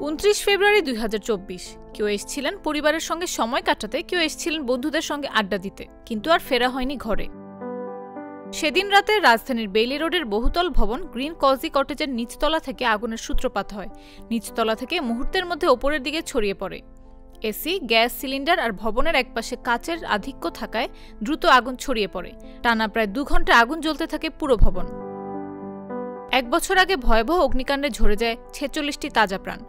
29 ফেব্রুয়ারি 2024। কেউ এসেছিলেন পরিবারের সঙ্গে সময় কাটাতে, কেউ এসেছিলেন বন্ধুদের সঙ্গে আড্ডা দিতে, কিন্তু আর ফেরা হয়নি ঘরে। সেদিন রাতে রাজধানীর বেইলি রোডের বহুতল ভবন গ্রিন কজি কটেজের নিচতলা থেকে আগুনের সূত্রপাত হয়। নিচতলা থেকে মুহূর্তের মধ্যে ওপরের দিকে ছড়িয়ে পড়ে। এসি, গ্যাস সিলিন্ডার আর ভবনের একপাশে কাচের আধিক্য থাকায় দ্রুত আগুন ছড়িয়ে পড়ে। টানা প্রায় 2 ঘন্টা আগুন জ্বলতে থাকে পুরো ভবন। 1 বছর আগে ভয়াবহ অগ্নিকাণ্ডে ঝরে যায় 46টি তাজা প্রাণ।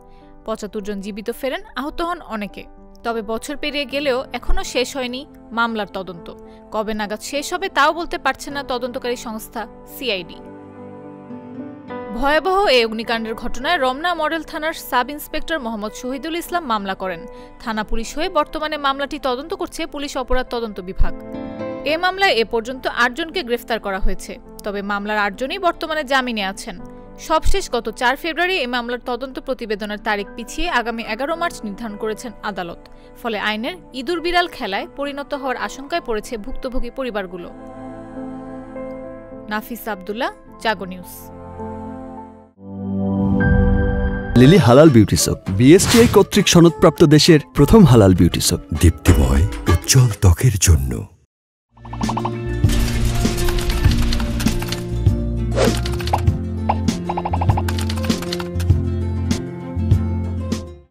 75 জন জীবিত ফেরেন, আহত হন অনেকে। তবে বছর পেরিয়ে গেলেও এখনও শেষ হয়নি মামলার তদন্ত। কবে নাগাদ শেষ হবে তাও বলতে পারছে না তদন্তকারী সংস্থা সিআইডি। ভয়াবহ এই অগ্নিকাণ্ডের ঘটনায় রমনা মডেল থানার সাব ইন্সপেক্টর মোহাম্মদ শহীদুল ইসলাম মামলা করেন। থানা পুলিশ হয়ে বর্তমানে মামলাটি তদন্ত করছে পুলিশ অপরাধ তদন্ত বিভাগ। এ মামলায় এ পর্যন্ত 8 জনকে গ্রেফতার করা হয়েছে। তবে মামলার 8 জনই বর্তমানে জামিনে আছেন। সবশেষ গত 4 ফেব্রুয়ারি এই মামলার তদন্ত প্রতিবেদনের তারিখ পিছিয়ে আগামী 11 মার্চ নির্ধারণ করেছেন আদালত। ফলে আইনের ইঁদুর বিড়াল খেলায় পরিণত হওয়ার আশঙ্কায় পড়েছে ভুক্তভোগী পরিবারগুলো। নাফিস আব্দুল্লাহ, জাগো নিউজ। লিলি হালাল বিউটি সোপ, বিএসটিআই কর্তৃক সনদপ্রাপ্ত দেশের প্রথম হালাল বিউটি সোপ। দীপ্তিময় উজ্জ্বল ত্বকের জন্য।